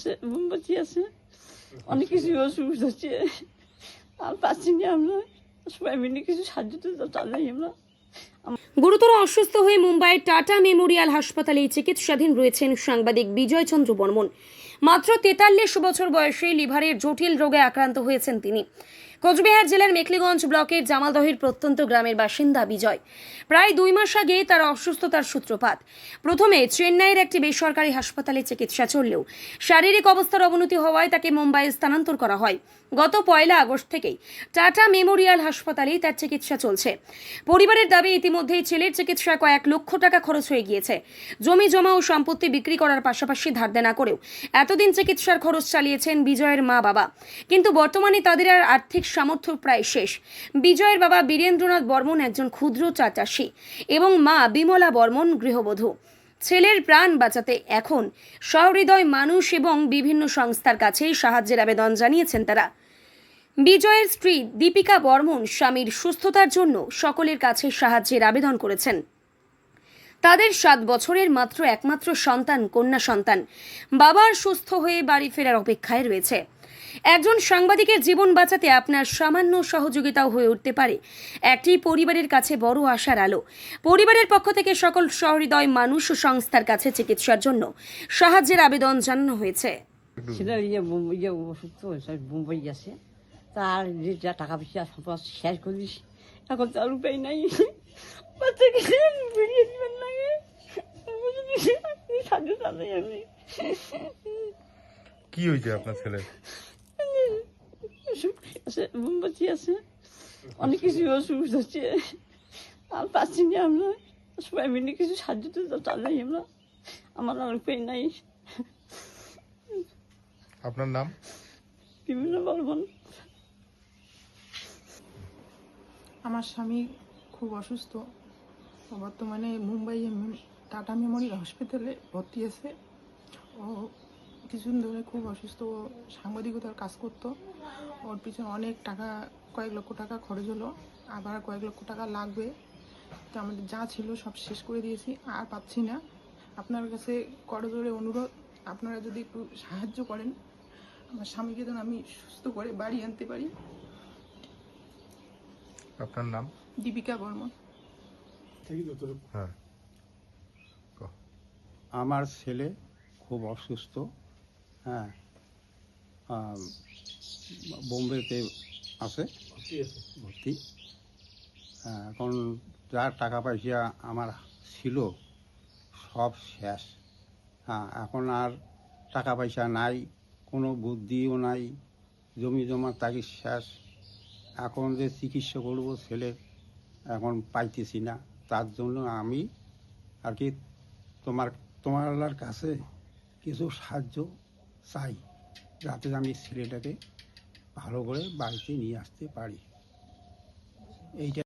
আছে, মোমবাতি আছে, অনেক কিছু অসুবিধা হচ্ছে, আর পাচ্ছি না আমরা, সবাই মিলে কিছু সাহায্য তো চালাই আমরা। গুরুতর অসুস্থ হয়ে মুম্বাইয়ের টাটা মেমোরিয়াল হাসপাতালে চিকিৎসাধীন রয়েছেন সাংবাদিক বিজয় চন্দ্র বর্মন। মাত্র 43 বছর বয়সে লিভারের জটিল রোগে আক্রান্ত হয়েছেন তিনি। কোচবিহার জেলার মেখলিগঞ্জ ব্লকের জামালদহের প্রত্যন্ত গ্রামের বাসিন্দা বিজয়। প্রায় 2 মাস আগে তার অসুস্থতার সূত্রপাত। প্রথমে চেন্নাইয়ের একটি বেসরকারি হাসপাতালে চিকিৎসা চললেও শারীরিক অবস্থার অবনতি হওয়ায় তাকে মুম্বাইয়ে স্থানান্তর করা হয়। গত 1 আগস্ট থেকেই টাটা মেমোরিয়াল হাসপাতালেই তার চিকিৎসা চলছে। পরিবারের দাবি, ইতিমধ্যেই ছেলের চিকিৎসায় কয়েক লক্ষ টাকা খরচ হয়ে গিয়েছে। জমি জমা ও সম্পত্তি বিক্রি করার পাশাপাশি ধার দেনা করেও এতদিন চিকিৎসার খরচ চালিয়েছেন বিজয়ের মা বাবা। কিন্তু বর্তমানে তাদের আর আর্থিক সামর্থ্য প্রায় শেষ। বিজয়ের বাবা বীরেন্দ্রনাথ বর্মন একজন ক্ষুদ্র চা চাষী এবং মা বিমলা বর্মন গৃহবধূ। ছেলের প্রাণ বাঁচাতে এখন সহৃদয় মানুষ এবং বিভিন্ন সংস্থার কাছে সাহায্যের আবেদন জানিয়েছেন তারা। বিজয়ের স্ত্রী দীপিকা বর্মন স্বামীর সুস্থতার জন্য সকলের কাছে সাহায্যের আবেদন করেছেন। তাদের 7 বছরের একমাত্র সন্তান, কন্যা সন্তান, বাবার সুস্থ হয়ে বাড়ি ফেরার অপেক্ষায় রয়েছে। একজন সাংবাদিকের জীবন বাঁচাতে আপনার সামান্য সহযোগিতাও হয়ে উঠতে পারে একটি পরিবারের কাছে বড় আশার আলো। পরিবারের পক্ষ থেকে সকল সহৃদয় মানুষ ও সংস্থার কাছে চিকিৎসার জন্য সাহায্যের আবেদন জানানো হয়েছে। সেটা অসুস্থ হয়েছে, মুম্বাই গেছে, তার যে যা টাকা পয়সা সম্পদ শেষ করিস, এখন তার উপায় নাই। বাচ্চাকে বেরিয়ে দিবেন লাগে, সাহায্য চালাই আমি। কি হয়েছে আপনার ছেলে? আছে, মোমবাতি আছে, অনেক কিছু অসুবিধা হচ্ছে, আর পাচ্ছি না আমরা, সবাই মিলে কিছু সাহায্য তো চালাই আমরা, আমার আর উপায় নাই। আপনার নাম? বিভিন্ন বলবেন। আমার স্বামী খুব অসুস্থ, বর্তমানে মুম্বাই টাটা মেমোরিয়াল হসপিটালে ভর্তি আছে। ও কিছুদিন ধরে খুব অসুস্থ, ও সাংবাদিকতার কাজ করতো। ওর পিছনে অনেক টাকা, কয়েক লক্ষ টাকা খরচ হলো, আবার কয়েক লক্ষ টাকা লাগবে। তো আমাদের যা ছিল সব শেষ করে দিয়েছি, আর পাচ্ছি না। আপনার কাছে করজোড়ে অনুরোধ, আপনারা যদি একটু সাহায্য করেন, আমার স্বামীকে যেন আমি সুস্থ করে বাড়ি আনতে পারি। আপনার নাম? দীপিকা বর্মন। হ্যাঁ, আমার ছেলে খুব অসুস্থ, হ্যাঁ, বোম্বেতে আছে ভর্তি। এখন যার টাকা পয়সা আমার ছিল সব শেষ। হ্যাঁ, এখন আর টাকা পয়সা নাই, কোনো বুদ্ধিও নাই, জমি জমা তাকে শেষ। এখন যে চিকিৎসা করব ছেলের, এখন পাইতেছি না। তার জন্য আমি আর কি তোমার কাছে কিছু সাহায্য চাই, যাতে আমি ছেলেটাকে ভালো করে বাড়িতে নিয়ে আসতে পারি। এইটা